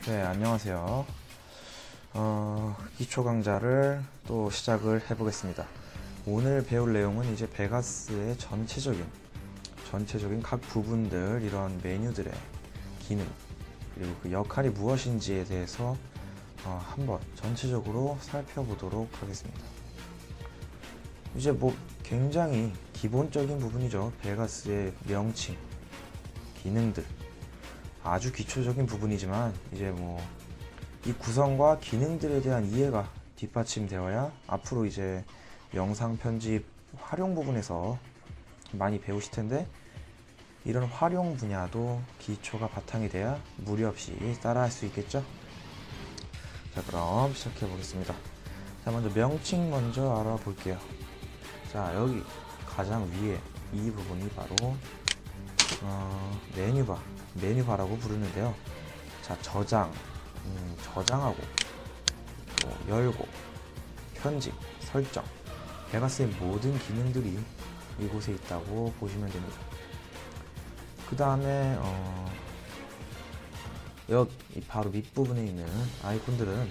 네, 안녕하세요. 기초 강좌를 또 시작을 해보겠습니다. 오늘 배울 내용은 이제 베가스의 전체적인 각 부분들, 이런 메뉴들의 기능, 그리고 그 역할이 무엇인지에 대해서 한번 전체적으로 살펴보도록 하겠습니다. 이제 뭐 굉장히 기본적인 부분이죠. 베가스의 명칭, 기능들, 아주 기초적인 부분이지만 이제 뭐 이 구성과 기능들에 대한 이해가 뒷받침되어야 앞으로 이제 영상 편집 활용 부분에서 많이 배우실 텐데, 이런 활용 분야도 기초가 바탕이 돼야 무리 없이 따라할 수 있겠죠. 자, 그럼 시작해 보겠습니다. 자, 먼저 명칭 먼저 알아볼게요. 자, 여기 가장 위에 이 부분이 바로 메뉴바라고 부르는데요. 자, 저장하고 열고 편집, 설정, 베가스의 모든 기능들이 이곳에 있다고 보시면 됩니다. 그 다음에 여기 바로 밑부분에 있는 아이콘들은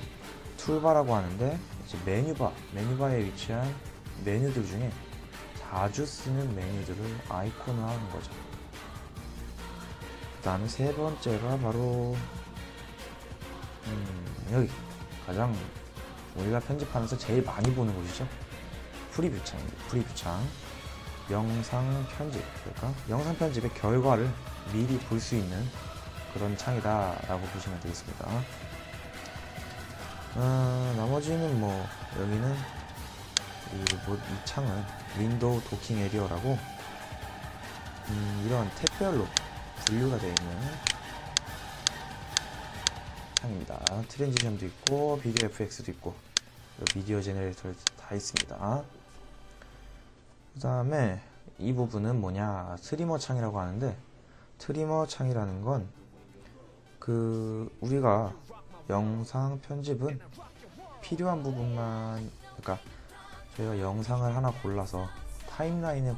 툴바라고 하는데, 이제 메뉴바에 위치한 메뉴들 중에 자주 쓰는 메뉴들을 아이콘화하는 거죠. 그 다음에 세 번째가 바로 여기 가장 우리가 편집하면서 제일 많이 보는 곳이죠. 프리뷰창입니다. 프리뷰창, 영상 편집, 그러니까 영상 편집의 결과를 미리 볼 수 있는 그런 창이다 라고 보시면 되겠습니다. 나머지는 뭐 여기는 이 창은 윈도우 도킹 에리어라고 이런 탭별로 분류가 되어 있는 창입니다. 트랜지션도 있고 비디오 FX도 있고 비디오 제너레이터도 다 있습니다. 그 다음에 이 부분은 뭐냐, 트리머 창이라고 하는데, 트리머 창이라는 건 우리가 영상 편집은 필요한 부분만, 그러니까 저희가 영상을 하나 골라서 타임라인에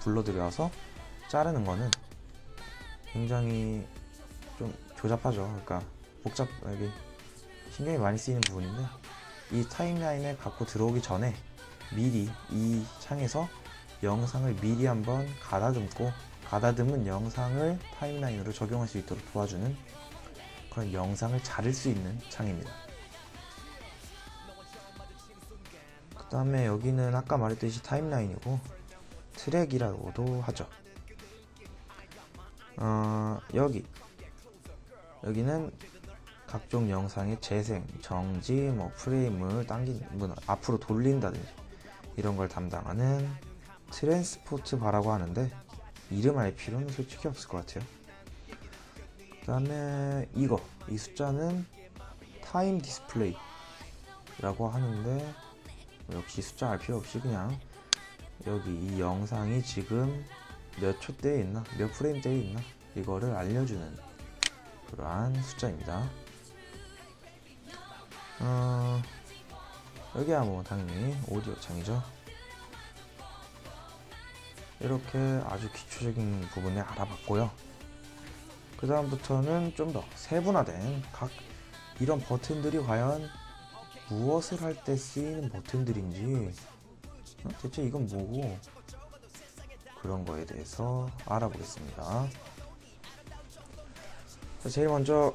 불러들여서 자르는 거는 굉장히 좀 조잡하죠. 그러니까 복잡하게 신경이 많이 쓰이는 부분인데, 이 타임라인에 갖고 들어오기 전에 미리 이 창에서 영상을 미리 한번 가다듬은 영상을 타임라인으로 적용할 수 있도록 도와주는 그런 영상을 자를 수 있는 창입니다. 그 다음에 여기는 아까 말했듯이 타임라인이고 트랙이라고도 하죠. 여기는 각종 영상의 재생, 정지, 프레임을 앞으로 돌린다든지 이런 걸 담당하는 트랜스포트 바라고 하는데, 이름 알 필요는 솔직히 없을 것 같아요. 그 다음에 이 숫자는 타임 디스플레이라고 하는데, 역시 숫자 알 필요 없이 그냥 여기 이 영상이 지금 몇 초대에 있나, 몇 프레임대에 있나, 이거를 알려주는 그러한 숫자입니다. 여기야 뭐 당연히 오디오 창이죠. 이렇게 아주 기초적인 부분을 알아봤고요. 그 다음부터는 좀 더 세분화된 이런 버튼들이 과연 무엇을 할 때 쓰이는 버튼들인지, 대체 이건 뭐고, 그런 거에 대해서 알아보겠습니다. 자, 제일 먼저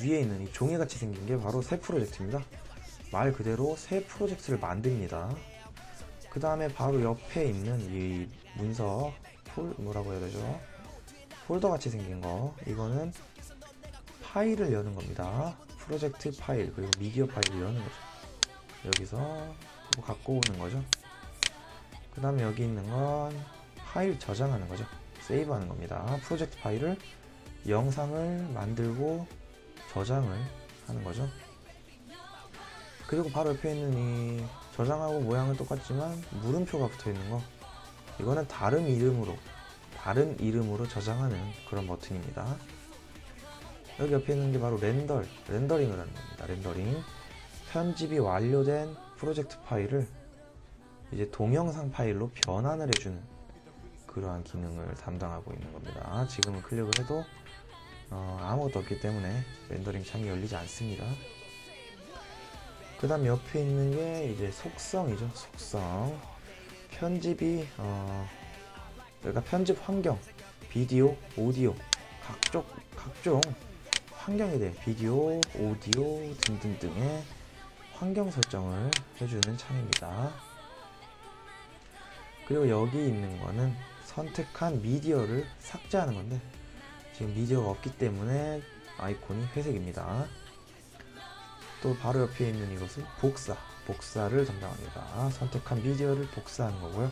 위에 있는 이 종이같이 생긴 게 바로 새 프로젝트입니다. 말 그대로 새 프로젝트를 만듭니다. 그 다음에 바로 옆에 있는 이 문서 뭐라고 해야 되죠? 폴더 같이 생긴 거, 이거는 파일을 여는 겁니다. 프로젝트 파일, 그리고 미디어 파일을 여는 거죠. 여기서 뭐 갖고 오는 거죠. 그 다음에 여기 있는 건 파일 저장하는 거죠. 세이브 하는 겁니다. 프로젝트 파일을 영상을 만들고 저장을 하는 거죠. 그리고 바로 옆에 있는 이 저장하고 모양은 똑같지만 물음표가 붙어 있는 거, 이거는 다른 이름으로 저장하는 그런 버튼입니다. 여기 옆에 있는 게 바로 렌더링을 하는 겁니다. 렌더링, 편집이 완료된 프로젝트 파일을 이제 동영상 파일로 변환을 해주는 그러한 기능을 담당하고 있는 겁니다. 지금은 클릭을 해도 아무것도 없기 때문에 렌더링 창이 열리지 않습니다. 그 다음 옆에 있는 게 이제 속성이죠. 속성. 편집이 그러니까 편집 환경, 비디오, 오디오, 각종 환경에 대해 비디오, 오디오 등등등의 환경 설정을 해주는 창입니다. 그리고 여기 있는 거는 선택한 미디어를 삭제하는 건데, 지금 미디어가 없기 때문에 아이콘이 회색입니다. 또 바로 옆에 있는 이것은 복사를 담당합니다. 선택한 미디어를 복사하는 거고요.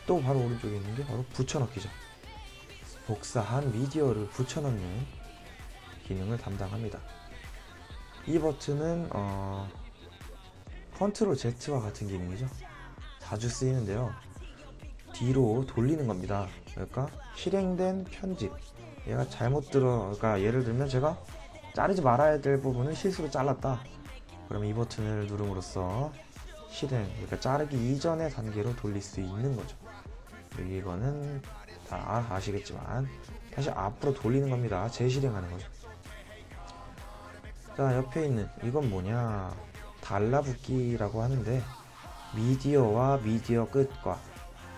또 바로 오른쪽에 있는 게 바로 붙여넣기죠. 복사한 미디어를 붙여넣는 기능을 담당합니다. 이 버튼은 컨트롤 Z와 같은 기능이죠. 자주 쓰이는데요. 뒤로 돌리는 겁니다. 그러니까 실행된 편집, 얘가 그러니까 예를 들면 제가 자르지 말아야 될 부분을 실수로 잘랐다. 그러면 이 버튼을 누름으로써 그러니까 자르기 이전의 단계로 돌릴 수 있는 거죠. 이거는 다 아시겠지만 다시 앞으로 돌리는 겁니다. 재실행하는 거죠. 자, 옆에 있는 이건 뭐냐, 달라붙기라고 하는데, 미디어와 미디어 끝과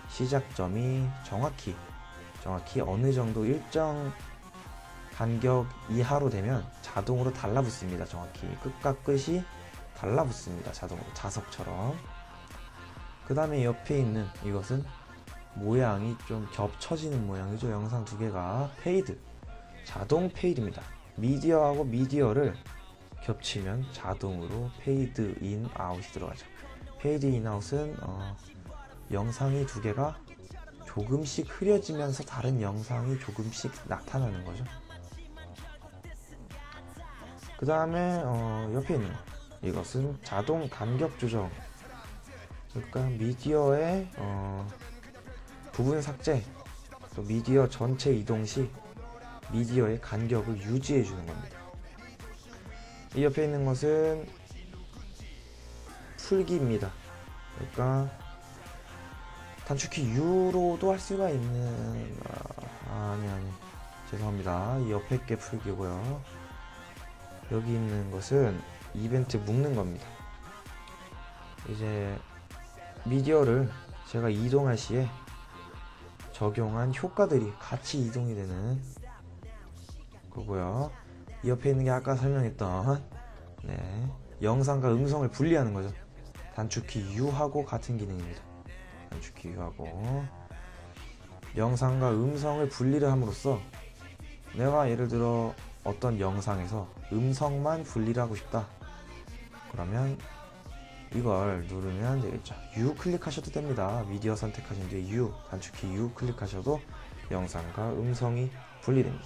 시작점이 정확히 어느 정도 일정 간격 이하로 되면 자동으로 달라붙습니다. 정확히 끝과 끝이 달라붙습니다. 자동으로, 자석처럼. 그 다음에 옆에 있는 이것은 모양이 좀 겹쳐지는 모양이죠. 영상 두 개가 페이드, 자동 페이드입니다. 미디어하고 미디어를 겹치면 자동으로 페이드 인 아웃이 들어가죠. 페이드 인 아웃은 영상이 두 개가 조금씩 흐려지면서 다른 영상이 조금씩 나타나는 거죠. 그 다음에 옆에 있는 이것은 자동 간격 조정. 그러니까 미디어의 부분 삭제, 또 미디어 전체 이동 시 미디어의 간격을 유지해 주는 겁니다. 이 옆에 있는 것은 풀기입니다. 그러니까 단축키 U로도 할 수가 있는 아니 죄송합니다. 이 옆에 게 풀기고요. 여기 있는 것은 이벤트 묶는 겁니다. 이제 미디어를 제가 이동할 시에 적용한 효과들이 같이 이동이 되는 거고요. 이 옆에 있는 게 아까 설명했던 영상과 음성을 분리하는 거죠. 단축키 U하고 같은 기능입니다. 단축키 U하고 영상과 음성을 분리를 함으로써 내가 예를 들어 어떤 영상에서 음성만 분리를 하고 싶다. 그러면 이걸 누르면 되겠죠. U 클릭하셔도 됩니다. 미디어 선택하신 뒤에 U, 단축키 U 클릭하셔도 영상과 음성이 분리됩니다.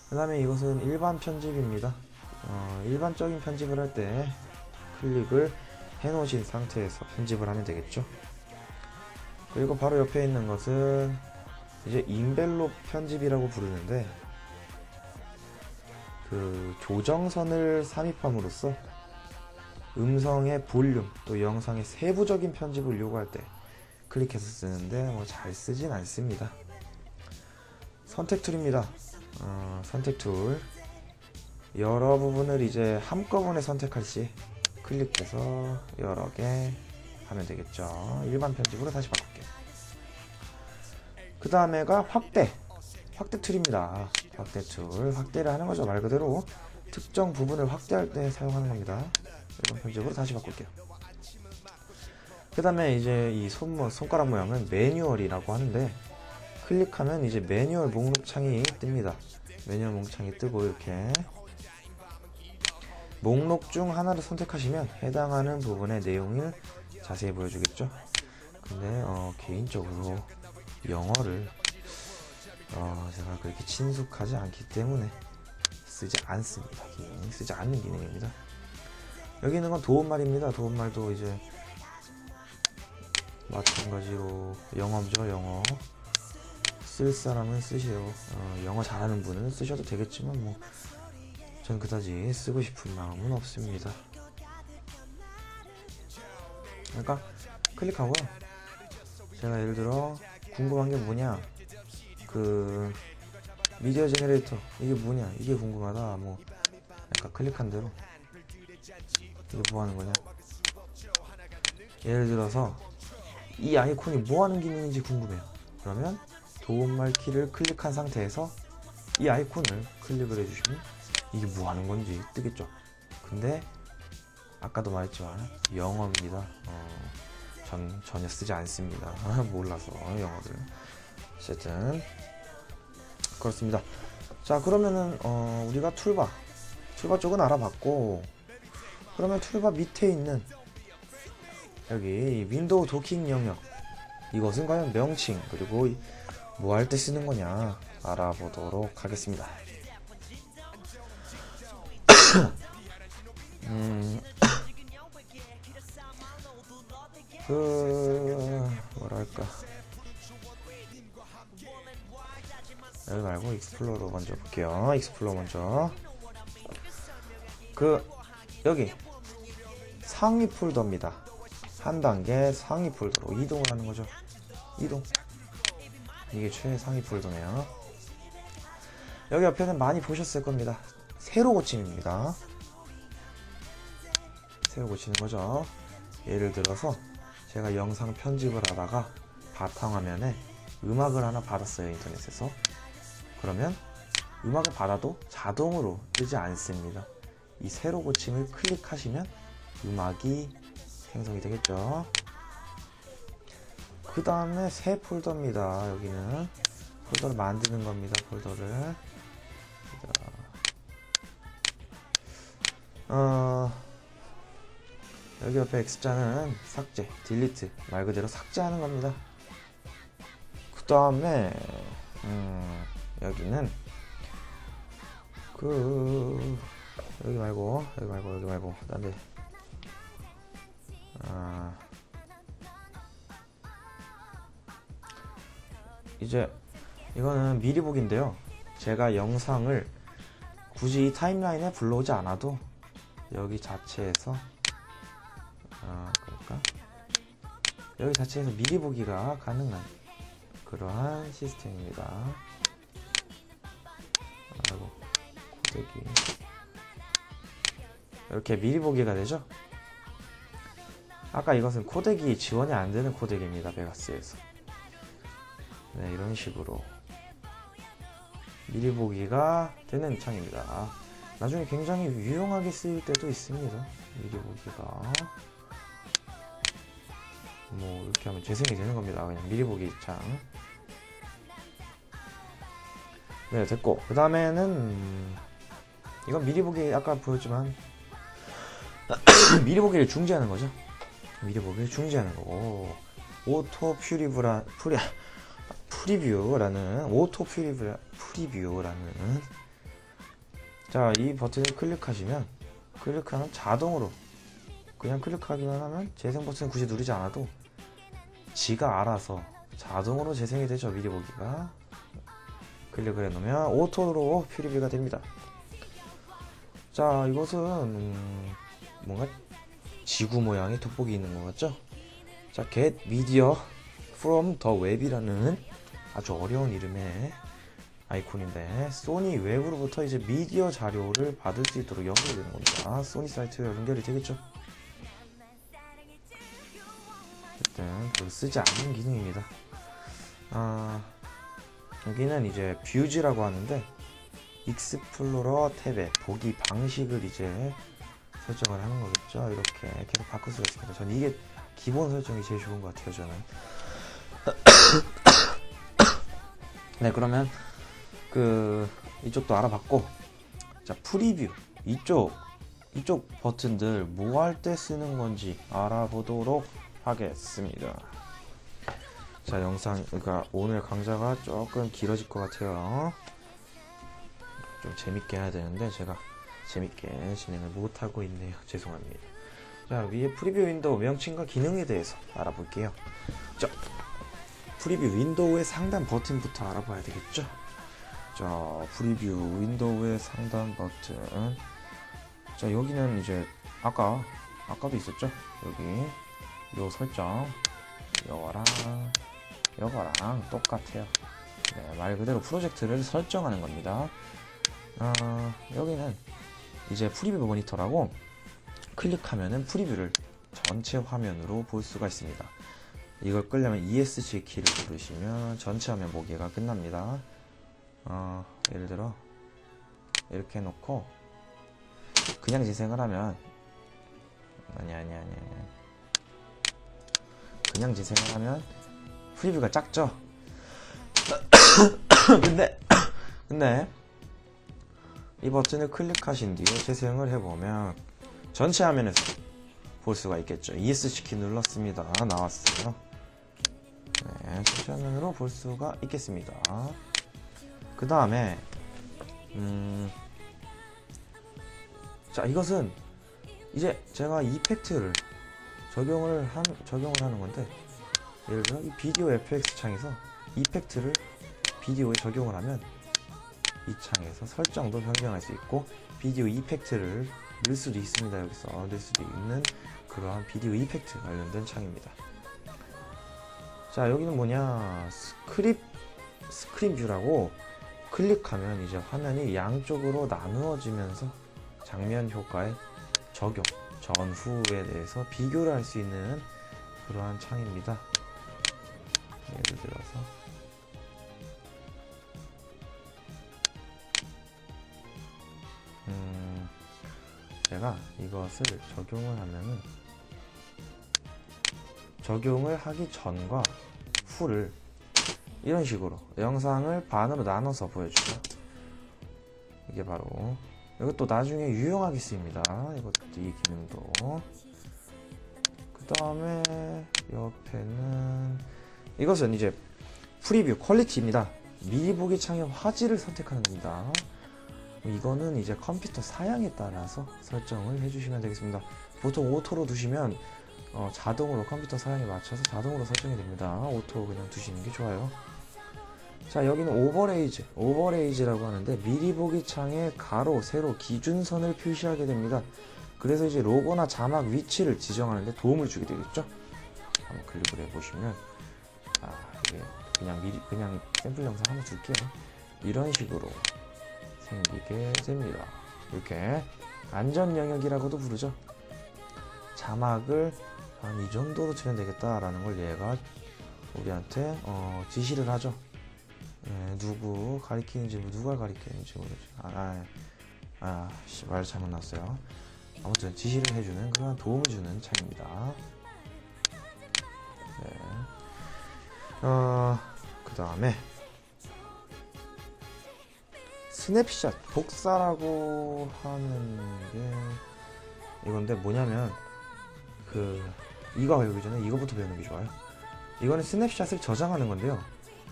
그 다음에 이것은 일반 편집입니다. 일반적인 편집을 할 때 클릭을 해놓으신 상태에서 편집을 하면 되겠죠. 그리고 바로 옆에 있는 것은 이제 인벨롭 편집이라고 부르는데, 그 조정선을 삽입함으로써 음성의 볼륨 또 영상의 세부적인 편집을 요구할 때 클릭해서 쓰는데 잘 쓰진 않습니다. 선택 툴입니다. 선택 툴, 여러 부분을 이제 한꺼번에 선택할 시 클릭해서 여러 개 하면 되겠죠. 일반 편집으로 다시 바꿀게요. 그 다음에가 확대 툴입니다. 확대 툴, 확대를 하는 거죠. 말 그대로 특정 부분을 확대할 때 사용하는 겁니다. 일반 편집으로 다시 바꿀게요. 그 다음에 이제 이 손가락 모양은 매뉴얼이라고 하는데, 클릭하면 이제 매뉴얼 목록창이 뜹니다. 매뉴얼 목록창이 뜨고 이렇게 목록 중 하나를 선택하시면 해당하는 부분의 내용을 자세히 보여주겠죠. 근데 개인적으로 영어를 제가 그렇게 친숙하지 않기 때문에 쓰지 않습니다. 쓰지 않는 기능입니다. 여기 있는 건 도움말입니다. 도움말도 이제 마찬가지로 영어죠. 영어 쓸 사람은 쓰시오. 영어 잘하는 분은 쓰셔도 되겠지만 전 그다지 쓰고 싶은 마음은 없습니다. 그러니까 클릭하고요. 제가 예를 들어 궁금한 게 뭐냐, 그 미디어 제너레이터 이게 뭐냐, 이게 궁금하다. 뭐 약간 클릭한 대로 이게 뭐 하는 거냐, 예를 들어서 이 아이콘이 뭐 하는 기능인지 궁금해요. 그러면 도움말 키를 클릭한 상태에서 이 아이콘을 클릭을 해주시면 이게 뭐 하는 건지 뜨겠죠. 근데 아까도 말했지만 영어입니다. 전 전혀 쓰지 않습니다. 몰라서 영어를. 어쨌든 그렇습니다. 자, 그러면은 우리가 툴바 쪽은 알아봤고, 그러면 툴바 밑에 있는 여기 윈도우 도킹 영역, 이것은 과연 명칭 그리고 뭐 할 때 쓰는 거냐 알아보도록 하겠습니다. 뭐랄까, 여기 말고 익스플로러 먼저 볼게요. 익스플로러 먼저. 여기 상위 폴더입니다. 한 단계 상위 폴더로 이동을 하는 거죠. 이동. 이게 최상위 폴더네요. 여기 옆에는 많이 보셨을 겁니다. 새로 고침입니다. 새로 고치는 거죠. 예를 들어서 제가 영상 편집을 하다가 바탕화면에 음악을 하나 받았어요, 인터넷에서. 그러면 음악을 받아도 자동으로 뜨지 않습니다. 이 새로 고침을 클릭하시면 음악이 생성이 되겠죠. 그 다음에 새 폴더입니다. 여기는 폴더를 만드는 겁니다. 폴더를 여기 옆에 X자는 삭제, 딜리트, 말 그대로 삭제하는 겁니다. 그 다음에 여기는 여기 말고 난데 이제 이거는 미리 보기인데요. 제가 영상을 굳이 이 타임라인에 불러오지 않아도 여기 자체에서 그러니까 여기 자체에서 미리 보기가 가능한 그러한 시스템입니다. 아이고, 코덱이 이렇게 미리 보기가 되죠. 아까 이것은 코덱이 지원이 안 되는 코덱입니다, 베가스에서. 네, 이런 식으로 미리 보기가 되는 창입니다. 나중에 굉장히 유용하게 쓰일 때도 있습니다. 미리 보기가 뭐 이렇게 하면 재생이 되는 겁니다. 그냥 미리 보기 창. 네, 됐고, 그 다음에는 이건 미리 보기 아까 보였지만 미리 보기를 중지하는 거죠. 미리 보기를 중지하는 거고, 오토 프리뷰라는 자, 이 버튼을 클릭하시면 자동으로 그냥 클릭하기만 하면 재생 버튼 굳이 누르지 않아도 지가 알아서 자동으로 재생이 되죠. 미리 보기가 클릭을 해놓으면 오토로 프리뷰가 됩니다. 자, 이것은 뭔가 지구 모양의 돋보기 있는 것 같죠? 자, Get Media from the Web이라는 아주 어려운 이름의 아이콘인데, 소니 웹으로부터 이제 미디어 자료를 받을 수 있도록 연결이 되는 겁니다. 소니 사이트에 연결이 되겠죠? 어쨌든 별로 쓰지 않는 기능입니다. 여기는 이제 뷰즈라고 하는데, 익스플로러 탭의 보기 방식을 이제 설정을 하는 거겠죠. 이렇게 계속 바꿀 수가 있습니다. 전 이게 기본 설정이 제일 좋은 것 같아요, 저는. 네, 그러면 이쪽도 알아봤고, 자, 프리뷰 이쪽 버튼들 뭐 할 때 쓰는 건지 알아보도록 하겠습니다. 자, 그러니까 오늘 강좌가 조금 길어질 것 같아요. 좀 재밌게 해야 되는데 제가 재밌게 진행을 못하고 있네요. 죄송합니다. 자, 위에 프리뷰 윈도우 명칭과 기능에 대해서 알아볼게요. 자, 프리뷰 윈도우의 상단 버튼부터 알아봐야 되겠죠. 자, 프리뷰 윈도우의 상단 버튼. 자, 여기는 이제 아까도 있었죠. 여기 요 설정 요거랑 똑같아요. 네, 말 그대로 프로젝트를 설정하는 겁니다. 여기는 이제 프리뷰 모니터라고 클릭하면은 프리뷰를 전체 화면으로 볼 수가 있습니다. 이걸 끌려면 ESC 키를 누르시면 전체 화면 보기가 끝납니다. 예를 들어 이렇게 해놓고 그냥 재생을 하면 그냥 재생을 하면 프리뷰가 작죠? 근데 이 버튼을 클릭하신 뒤에 재생을 해보면 전체 화면에서 볼 수가 있겠죠. ESC 키 눌렀습니다. 나왔어요. 네, 전체 화면으로 볼 수가 있겠습니다. 그 다음에 자, 이것은 이제 제가 이펙트를 적용을 하는 건데, 예를 들어 이 비디오 FX 창에서 이펙트를 비디오에 적용을 하면 이 창에서 설정도 변경할 수 있고 비디오 이펙트를 넣을 수도 있습니다. 여기서 넣을 수도 있는 그러한 비디오 이펙트 관련된 창입니다. 자, 여기는 뭐냐, 스크린 뷰라고 클릭하면 이제 화면이 양쪽으로 나누어지면서 장면 효과의 적용, 전후에 대해서 비교를 할 수 있는 그러한 창입니다. 예를 들어서 제가 이것을 적용을 하면은 적용을 하기 전과 후를 이런 식으로 영상을 반으로 나눠서 보여주죠. 이게 바로 이것도 나중에 유용하게 쓰입니다. 이것도 이 기능도. 그 다음에 옆에는 이것은 이제 프리뷰 퀄리티입니다. 미리 보기 창의 화질을 선택하는 겁니다. 이거는 이제 컴퓨터 사양에 따라서 설정을 해주시면 되겠습니다. 보통 오토로 두시면 자동으로 컴퓨터 사양에 맞춰서 자동으로 설정이 됩니다. 오토 그냥 두시는 게 좋아요. 자, 여기는 오버레이즈라고 하는데 미리 보기 창에 가로, 세로, 기준선을 표시하게 됩니다. 그래서 이제 로고나 자막 위치를 지정하는데 도움을 주게 되겠죠. 한번 클릭을 해보시면 이게 그냥 샘플 영상 한번 줄게요. 이런 식으로 생기게 됩니다. 이렇게 안전 영역이라고도 부르죠. 자막을 한 이 정도로 치면 되겠다라는 걸 얘가 우리한테 지시를 하죠. 누구 가리키는지, 누가 가리키는지 모르죠. 말 잘못 났어요. 아무튼 지시를 해주는 그런 도움을 주는 창입니다. 네. 그 다음에 스냅샷 복사라고 하는 게 이건데 뭐냐면 이거 배우기 전에 이거부터 배우는 게 좋아요. 이거는 스냅샷을 저장하는 건데요.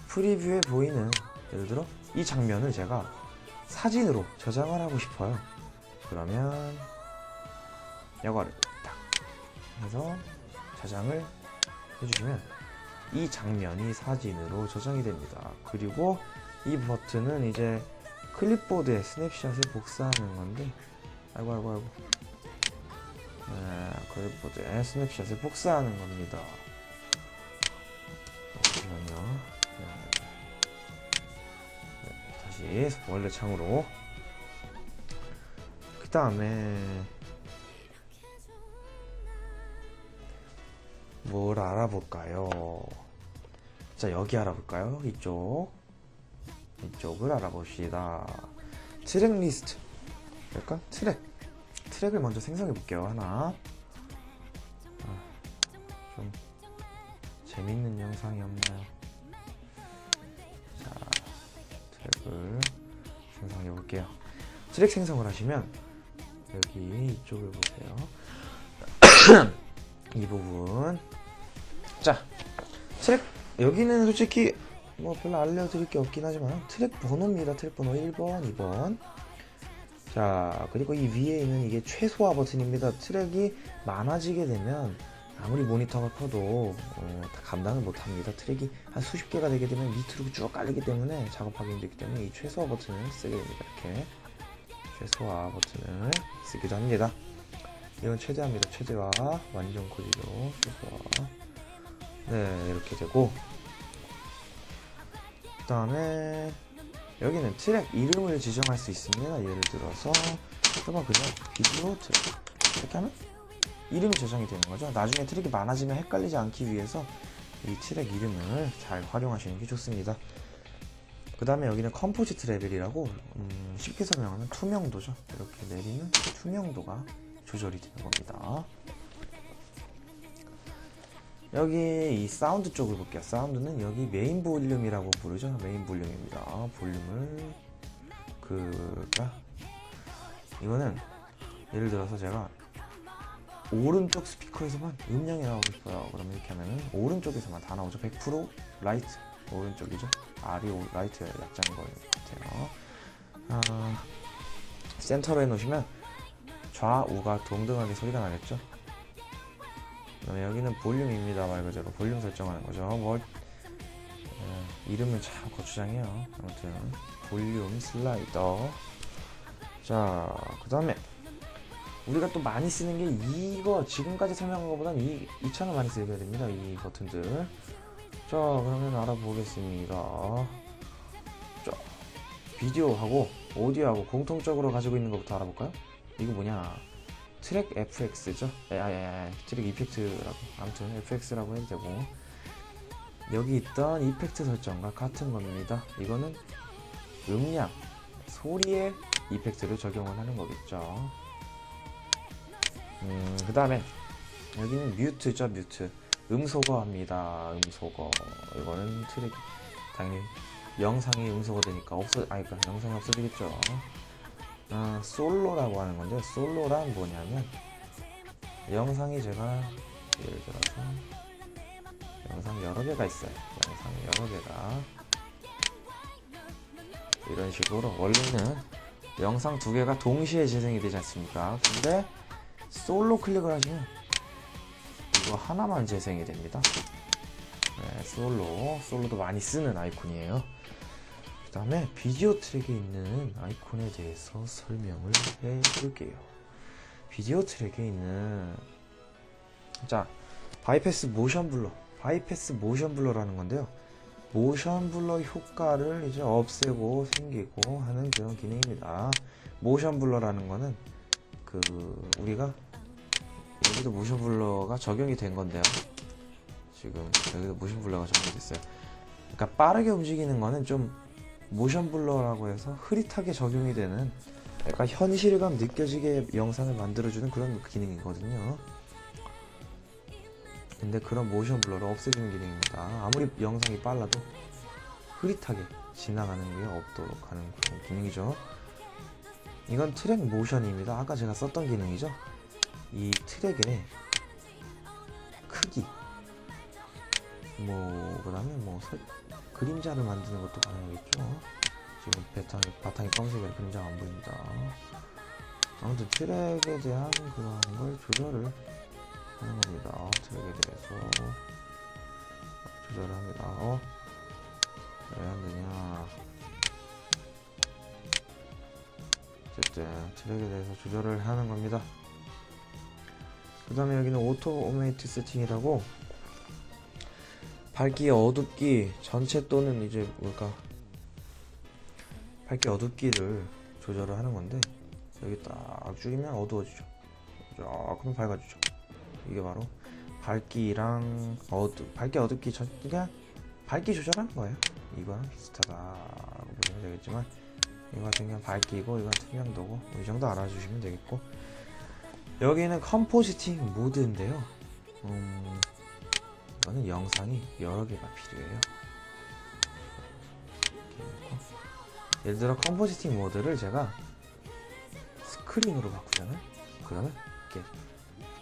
프리뷰에 보이는 예를 들어 이 장면을 제가 사진으로 저장을 하고 싶어요. 그러면 이거를 딱 해서 저장을 해주시면 이 장면이 사진으로 저장이 됩니다. 그리고 이 버튼은 이제 클립보드에 스냅샷을 복사하는 건데 아이고 클립보드에 스냅샷을 복사하는 겁니다. 잠시만요. 다시 원래 창으로. 그 다음에 뭘 알아볼까요? 자, 여기 알아볼까요? 이쪽을 알아봅시다. 트랙 리스트. 그러니까 트랙을 먼저 생성해 볼게요. 하나. 좀 재밌는 영상이 없나요? 자, 트랙을 생성해 볼게요. 트랙 생성을 하시면 여기 이쪽을 보세요. 이 부분. 자, 트랙 여기는 솔직히 뭐 별로 알려드릴 게 없긴 하지만 트랙 번호입니다. 트랙 번호 1번, 2번. 자, 그리고 이 위에 있는 이게 최소화 버튼입니다. 트랙이 많아지게 되면 아무리 모니터가 커도 다 감당을 못합니다. 트랙이 한 수십 개가 되게 되면 밑으로 쭉 깔리기 때문에 작업하기 힘들기 때문에 이 최소화 버튼을 쓰게 됩니다. 이렇게 최소화 버튼을 쓰기도 합니다. 이건 최대화입니다. 최대화, 완전 고지로 최소화. 네, 이렇게 되고 그 다음에 여기는 트랙 이름을 지정할 수 있습니다. 예를 들어서 그냥 비디오 트랙 이렇게 하면 이름이 저장이 되는 거죠. 나중에 트랙이 많아지면 헷갈리지 않기 위해서 이 트랙 이름을 잘 활용하시는 게 좋습니다. 그 다음에 여기는 컴포지트 레벨이라고 쉽게 설명하면 투명도죠. 이렇게 내리면 투명도가 조절이 되는 겁니다. 여기 이 사운드 쪽을 볼게요. 사운드는 여기 메인 볼륨이라고 부르죠. 메인 볼륨입니다. 볼륨을 이거는 예를 들어서 제가 오른쪽 스피커에서만 음량이 나오고 싶어요. 그러면 이렇게 하면은 오른쪽에서만 다 나오죠. 100% 라이트 오른쪽이죠. R이 라이트의 약자인 것 같아요. 센터로 해놓으시면 좌우가 동등하게 소리가 나겠죠. 그다음에 여기는 볼륨입니다. 말 그대로 볼륨 설정하는 거죠. 이름은 참 거추장해요. 아무튼 볼륨 슬라이더. 자, 그 다음에 우리가 또 많이 쓰는 게 이거 지금까지 설명한 것보다는 이 차는 많이 쓰게 됩니다. 이 버튼들. 자, 그러면 알아보겠습니다. 자, 비디오하고 오디오하고 공통적으로 가지고 있는 것부터 알아볼까요? 이거 뭐냐? 트랙 FX죠? 트랙 이펙트라고. 아무튼 FX라고 해도 되고, 여기 있던 이펙트 설정과 같은 겁니다. 이거는 음량, 소리에 이펙트를 적용을 하는 거겠죠. 그 다음에 여기는 뮤트죠. 뮤트. 음소거합니다. 음소거. 이거는 트랙 당연히 영상이 음소거 되니까 그러니까 영상이 없어지겠죠. 솔로라고 하는 건데, 솔로란 뭐냐면 영상이 제가 예를 들어서 영상 여러 개가 있어요. 영상 여러 개가 이런 식으로 원래는 영상 두 개가 동시에 재생이 되지 않습니까? 근데 솔로 클릭을 하시면 이거 하나만 재생이 됩니다. 네, 솔로도 많이 쓰는 아이콘이에요. 그 다음에 비디오 트랙에 있는 아이콘에 대해서 설명을 해볼게요. 비디오 트랙에 있는 바이패스 모션 블러라는 건데요. 모션 블러 효과를 이제 없애고 생기고 하는 그런 기능입니다. 모션 블러라는 거는 우리가 여기도 모션 블러가 적용이 된 건데요. 지금 여기도 모션 블러가 적용이 됐어요. 그러니까 빠르게 움직이는 거는 좀 모션 블러라고 해서 흐릿하게 적용이 되는, 약간 현실감 느껴지게 영상을 만들어주는 그런 기능이거든요. 근데 그런 모션 블러를 없애주는 기능입니다. 아무리 영상이 빨라도 흐릿하게 지나가는 게 없도록 하는 그런 기능이죠. 이건 트랙 모션입니다. 아까 제가 썼던 기능이죠. 이 트랙의 크기, 그 다음에 그림자를 만드는 것도 가능하겠죠. 지금 바탕이 검은색이라 그림자가 안 보입니다. 아무튼 트랙에 대한 그런 걸 조절을 하는 겁니다. 트랙에 대해서 조절을 합니다. 왜 안 되냐? 어쨌든 트랙에 대해서 조절을 하는 겁니다. 그 다음에 여기는 오토메이트 세팅이라고 밝기 어둡기 전체 또는 이제 밝기 어둡기를 조절을 하는 건데, 여기 딱 줄이면 어두워지죠. 조금 밝아지죠. 이게 바로 밝기 어둡기 그냥 밝기 조절하는 거예요. 이거랑 비슷하다고 보시면 되겠지만, 이거 같은 경우는 밝기고 이건 투명도고, 이 정도 알아주시면 되겠고, 여기는 컴포지팅 모드인데요. 이거는 영상이 여러 개가 필요해요. 예를 들어 컴포지팅 모드를 제가 스크린으로 바꾸잖아요. 그러면 이렇게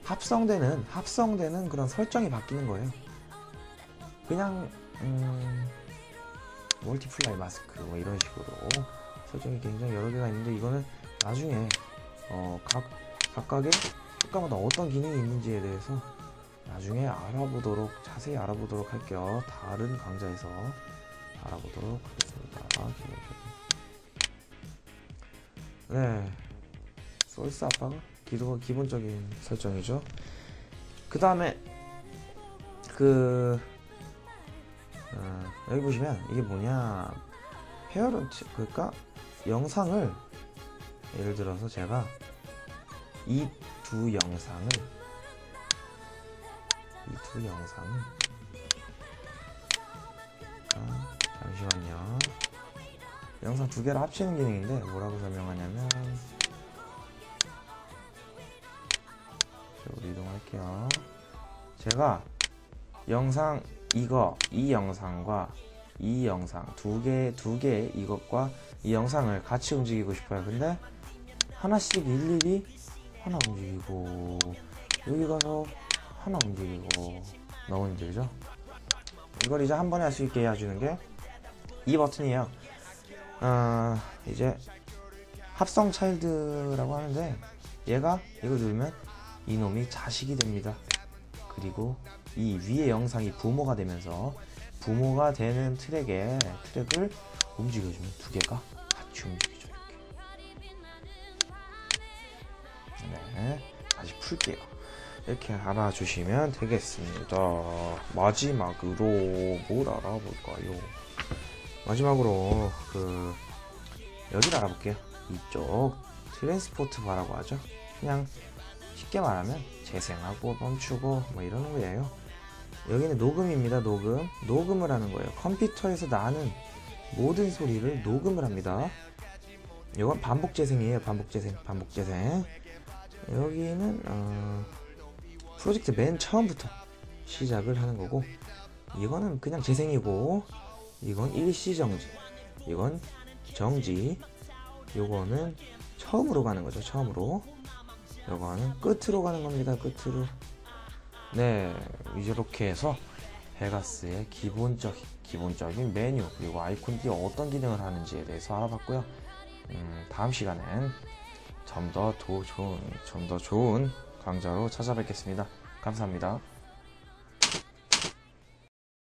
합성되는 그런 설정이 바뀌는 거예요. 그냥 멀티플라이 마스크 이런 식으로 설정이 굉장히 여러 개가 있는데, 이거는 나중에 각각의 효과마다 어떤 기능이 있는지에 대해서 나중에 자세히 알아보도록 할게요. 다른 강좌에서 알아보도록 하겠습니다. 네, 소스 압박은 기본적인 설정이죠. 그 다음에 여기 보시면 이게 뭐냐, 페어런트, 그러니까 영상을, 예를 들어서 제가 이 두 영상을 잠시만요. 영상 두 개를 합치는 기능인데 뭐라고 설명하냐면, 저로 이동할게요. 제가 영상 이 영상과 이 영상 두 개 이것과 이 영상을 같이 움직이고 싶어요. 근데 하나씩 일일이 하나 움직이고, 여기 가서 하나 움직이고, 너무 힘들죠? 이걸 이제 한 번에 할 수 있게 해주는 게 이 버튼이에요. 이제 합성 차일드라고 하는데, 얘가 이걸 누르면 이놈이 자식이 됩니다. 그리고 이 위에 영상이 부모가 되면서, 부모가 되는 트랙을 움직여주면 두 개가 같이 움직이죠. 이렇게. 네, 다시 풀게요. 이렇게 알아주시면 되겠습니다. 마지막으로 뭘 알아볼까요? 마지막으로 여기를 알아볼게요. 이쪽 트랜스포트 바라고 하죠. 그냥 쉽게 말하면 재생하고 멈추고 뭐 이러는 거예요. 여기는 녹음입니다. 녹음을 하는 거예요. 컴퓨터에서 나는 모든 소리를 녹음을 합니다. 이건 반복 재생이에요. 반복 재생. 여기는 프로젝트 맨 처음부터 시작을 하는 거고, 이거는 그냥 재생이고, 이건 일시 정지, 이건 정지, 요거는 처음으로 가는 거죠. 처음으로. 요거는 끝으로 가는 겁니다. 끝으로. 네, 이렇게 해서 베가스의 기본적인 메뉴, 그리고 아이콘들이 어떤 기능을 하는지에 대해서 알아봤고요. 다음 시간엔 좀 더 좋은 강좌로 찾아뵙겠습니다. 감사합니다.